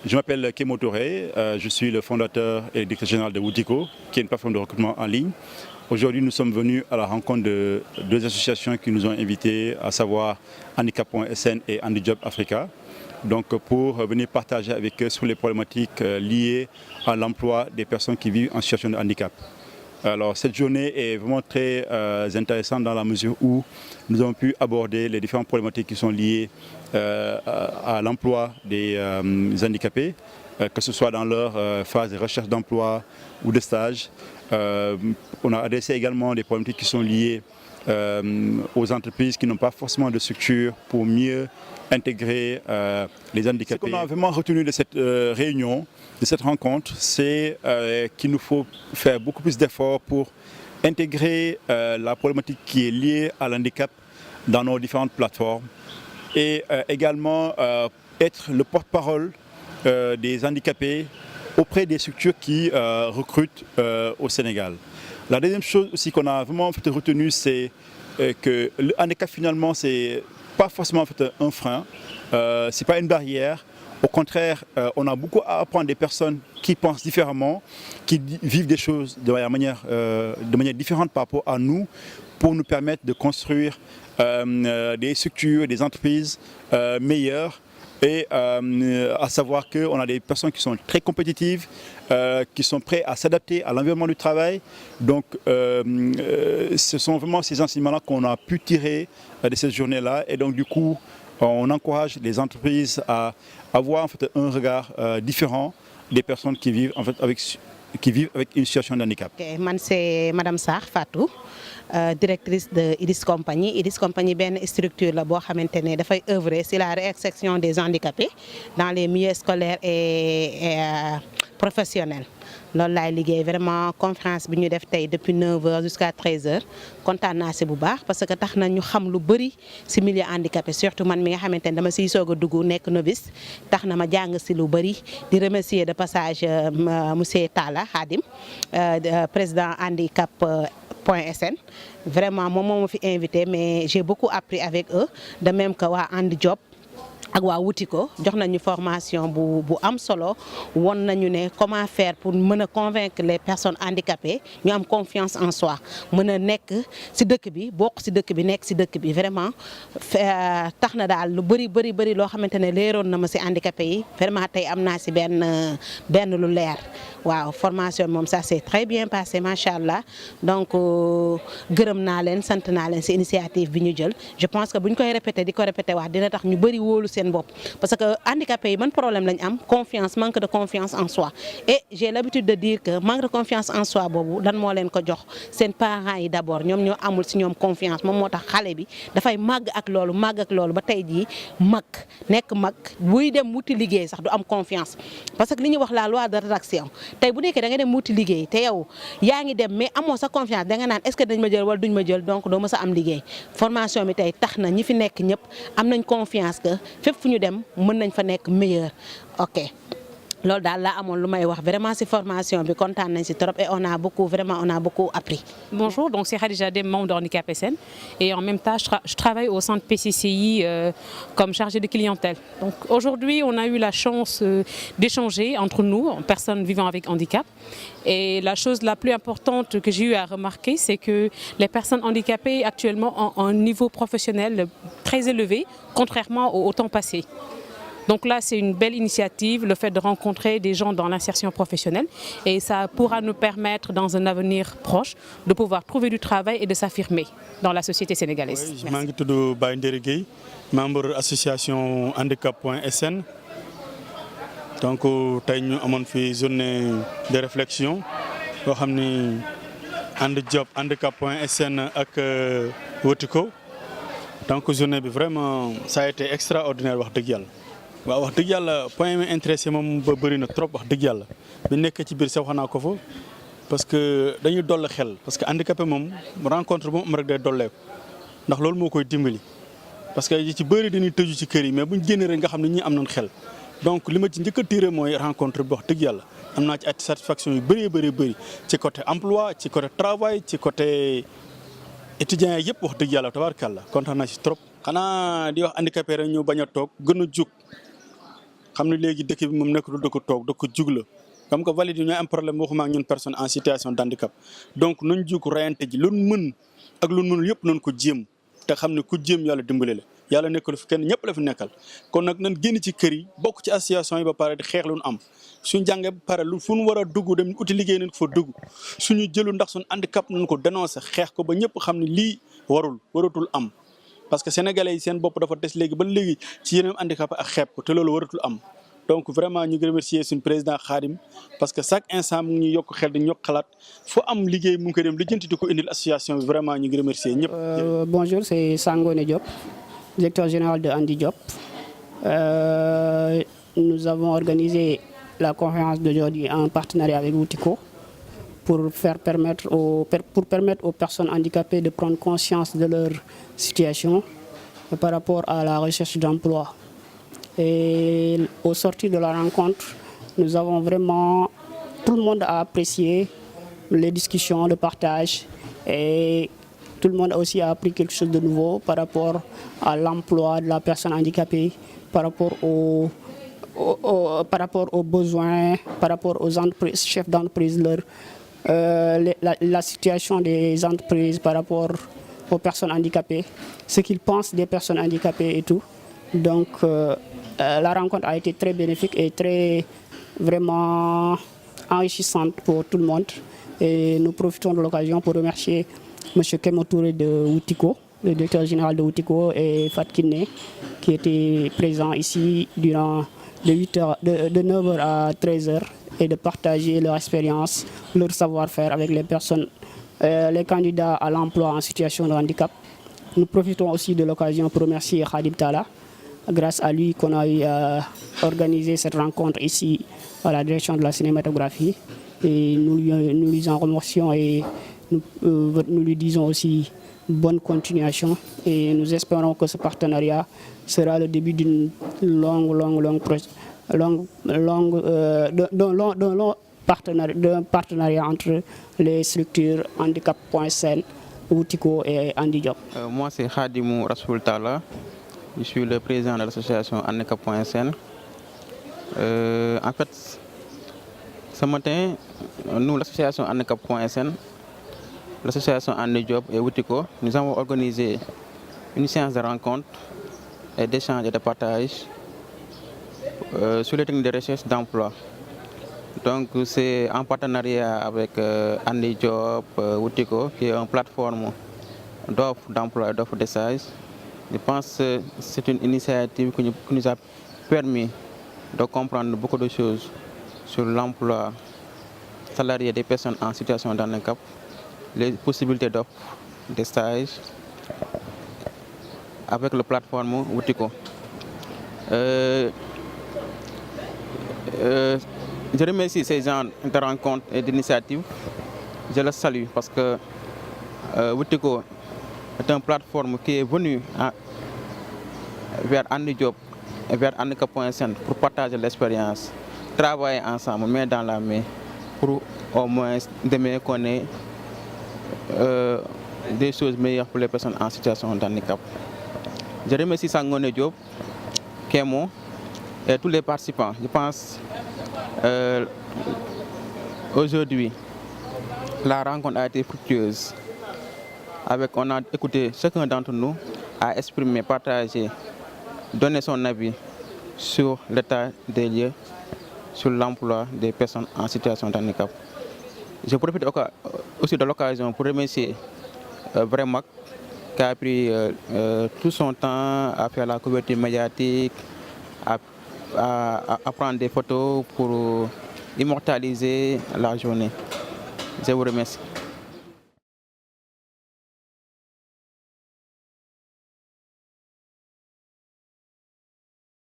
Je m'appelle Kémo Touré, je suis le fondateur et directeur général de Woutiko, qui est une plateforme de recrutement en ligne. Aujourd'hui, nous sommes venus à la rencontre de deux associations qui nous ont invités, à savoir Handicap.sn et HandiJob Africa, donc pour venir partager avec eux sur les problématiques liées à l'emploi des personnes qui vivent en situation de handicap. Alors, cette journée est vraiment très intéressante dans la mesure où nous avons pu aborder les différentes problématiques qui sont liées à l'emploi des handicapés, que ce soit dans leur phase de recherche d'emploi ou de stage. On a adressé également des problématiques qui sont liées aux entreprises qui n'ont pas forcément de structure pour mieux intégrer les handicapés. Ce qu'on a vraiment retenu de cette réunion, de cette rencontre, c'est qu'il nous faut faire beaucoup plus d'efforts pour intégrer la problématique qui est liée à l'handicap dans nos différentes plateformes et également être le porte-parole des handicapés auprès des structures qui recrutent au Sénégal. La deuxième chose aussi qu'on a vraiment retenu, c'est que le handicap finalement, c'est pas forcément un frein, c'est pas une barrière. Au contraire, on a beaucoup à apprendre des personnes qui pensent différemment, qui vivent des choses de manière différente par rapport à nous, pour nous permettre de construire des structures, des entreprises meilleures. Et à savoir qu'on a des personnes qui sont très compétitives, qui sont prêtes à s'adapter à l'environnement du travail. Donc ce sont vraiment ces enseignements-là qu'on a pu tirer de cette journée-là. Et donc du coup, on encourage les entreprises à avoir en fait, un regard différent des personnes qui vivent avec une situation de handicap. Okay, moi c'est Madame Sarr Fatou, directrice de Iris Compagnie. Iris Compagnie est une structure qui œuvrer sur la réinsertion des handicapés dans les milieux scolaires et professionnels. Loolu laay liggéey vraiment conférence bi ñu def tey depuis 9h jusqu'à 13h kontaan naa si bu baax parce que tax na ñu xam lu bëri si milieu handicapé surtout man mi nga xamante ne dama siy soog a dugg nekk novice tax na ma jàng si lu bëri di remercier de passage monsieur Talla Khadim président handicap.sn. Vraiment moom moo ma fi invité mais j'ai beaucoup appris avec eux de même que waa HandiJob ak waa Woutiko jox nañu formation bu am solo won nañu ne comment faire pour mën a convaincre les personnes handicapées ñu am confiance en soi mën a nekk ci dëkk bi bokk ci dëkk bi nekk ci dëkk bi vraiment tax na daal lu bëri loo xamante ne leeroon na ma ci handicapé yi vraiment tey am naa ci benn lu leer waaw formation moom ça s'est très bien passé macha allah donc gërëm naa leen sant naa leen ci initiative bi ñu jël je pense que bu ñu koy répété di ko répété wax dina tax ñu bëri wóolu seen bopp parce que handicapés yi ban problème lañ am confiance manque de confiance en soi et j'ai l'habitude de dire que manque de confiance en soi boobu lan moo leen ko jox seen parents yi d'abord ñoom ñoo amul ci ñoom confiance moom moo tax xale bi dafay màgg ak loolu ba tey jii nekk mag buy dem wuti liggéey sax du am confiance parce que li ñuy wax la loi de l'attraction tey bu nekkee da nga dem wuti liggéey te yow yaa ngi dem mais amoo sa confiance da nga naan est-ce que dañ ma jël wala duñ ma jël donc doo ma sa am liggéey formation bi tey tax na ñi fi nekk ñëpp am nañ confiance que fépp fu ñu dem mën nañ fa nekk meilleur ok loolu daal laa amoon lu may wax vraiment ci formation bi kontaan nañ ci trop et on a beaucoup appris. Bonjour, donc c'est Khadija Dem, membre de Handicap.sn et en même temps je travaille au centre PCCI comme chargée de clientèle. Donc aujourd'hui on a eu la chance d'échanger entre nous, personnes vivant avec handicap, et la chose la plus importante que j'ai eu à remarquer c'est que les personnes handicapées actuellement ont un niveau professionnel très élevé contrairement au temps passé. Donc là, c'est une belle initiative, le fait de rencontrer des gens dans l'insertion professionnelle et ça pourra nous permettre dans un avenir proche de pouvoir trouver du travail et de s'affirmer dans la société sénégalaise. Je suis Toudou Baye Ndéri Gueye, membre association Handicap.sn. Donc tey ñu amoon fi journée de réflexion boo xam ni HandiJob Handicap.sn ak Woutiko. Donc journée bi vraiment ça a été extraordinaire wax dëgg yàlla. waaw wax dëgg yàlla point mi intéressé moom ba bëri na trop wax dëgg yàlla bi nekk ci biir sax wax naa ko fa parce que dañuy doll xel parce que handicapé moom rencontre bu mu am rek day dolleeku ndax loolu moo koy dimbali parce que ci bëri dañuy tëju ci kër yi mais buñ génnee rek nga xam ne ñi am nañ xel donc li ma ci njëkk a tiré mooy rencontre bi wax dëgg yàlla am naa ci ay satisfaction yu bëri ci côté emploi ci côté travail ci côté étudiants yëpp wax dëgg yàlla tabaarkalla kontaan naa ci trop. xanaa di wax handicapé rek ñu bañ a toog gën a jóg xam ne léegi dëkk bi moom nekkatul dëkk toog dëkk jug la comme que valide yi ñooy am problème waxuma ak ñun personne en situation d' handicap donc nañ jug rayante ji loolu mën ak loolu mënul yëpp nañ ko jéem te xam ne ku jéem yàlla dimbale la yàlla nekkul fi kenn ñëpp la fi nekkal kon nag nañ génn ci kër yi bokk ci association yi ba pare di xeex lu ñu am suñu jàngee ba pare lu fu ñu war a dugg dem uti liggéey nañ ko fa dugg suñu jëlu ndax suñu handicap nañ ko dénoncé xeex ko ba ñëpp xam ne lii waratul am parce que sénégalais yi seen bopp dafa des léegi ba léegi ci yeneen handicap ak xeeb ko te loolu waratul am donc vraiment ñu ngi remercier suñu président Khadim parce que chaque instant mu ngi ñuy yokk xel di ñokk xalaat fu am liggéey mu ngi koy dem lijjanti di ko indil association bi vraiment ñu ngi remercier ñëpp. Bonjour, c'est Sangone Diop, directeur général de Andi Diop. Nous avons organisé la conférence d'aujourd'hui en partenariat avec Woutiko pour permettre aux personnes handicapées de prendre conscience de leur situation par rapport à la recherche d'emploi. Et au sortir de la rencontre, nous avons vraiment, tout le monde a apprécié les discussions, le partage, et tout le monde a aussi appris quelque chose de nouveau par rapport à l'emploi de la personne handicapée, par rapport aux besoins, par rapport aux entreprises, chefs d'entreprise, la situation des entreprises par rapport aux personnes handicapées, ce qu'ils pensent des personnes handicapées et tout. Donc la rencontre a été très bénéfique et très vraiment enrichissante pour tout le monde. Et nous profitons de l'occasion pour remercier M. Kemo Touré de Woutiko, le directeur général de Woutiko, et Fat Kiné, qui était présent ici durant de 9h à 13h, et de partager leur expérience, leur savoir-faire avec les personnes, les candidats à l'emploi en situation de handicap. Nous profitons aussi de l'occasion pour remercier Khadim Tala. Grâce à lui qu'on a eu organisé cette rencontre ici à la direction de la cinématographie. Et nous lui en remercions et nous lui disons aussi bonne continuation. Et nous espérons que ce partenariat sera le début d'une long partenariat entre les structures handicap.sn, Woutiko et Andi Diop. Moi, c'est Khadimou Rassoul Tala. Je suis le président de l'association handicap.sn. En fait, ce matin, nous, l'association handicap.sn, l'association Andi Diop et Woutiko, nous avons organisé une séance de rencontre et d'échange et de partage sur les techniques de recherche d'emploi. Donc, c'est en partenariat avec Andi Diop, Woutiko, qui est une plateforme d'offres d'emploi et d'offres de stage. Je pense que c'est une initiative qui nous a permis de comprendre beaucoup de choses sur l'emploi salarié des personnes en situation de handicap, les possibilités d'offres de stage avec la plateforme Woutiko. Je remercie ces gens de rencontres et d'initiatives. Je les salue parce que Woutiko est une plateforme qui est venue vers Andi Diop et vers handicap.sn pour partager l'expérience, travailler ensemble, main dans la main, pour au moins demain qu'on ait des choses meilleures pour les personnes en situation de handicap. Je remercie Sangone Diop, Kemo et tous les participants. Je pense aujourd'hui, la rencontre a été fructueuse. On a écouté chacun d'entre nous à exprimer, partager, donner son avis sur l'état des lieux, sur l'emploi des personnes en situation de handicap. Je profite aussi de l'occasion pour remercier Vremac qui a pris tout son temps à faire la couverture médiatique, à prendre des photos pour immortaliser la journée. Je vous remercie.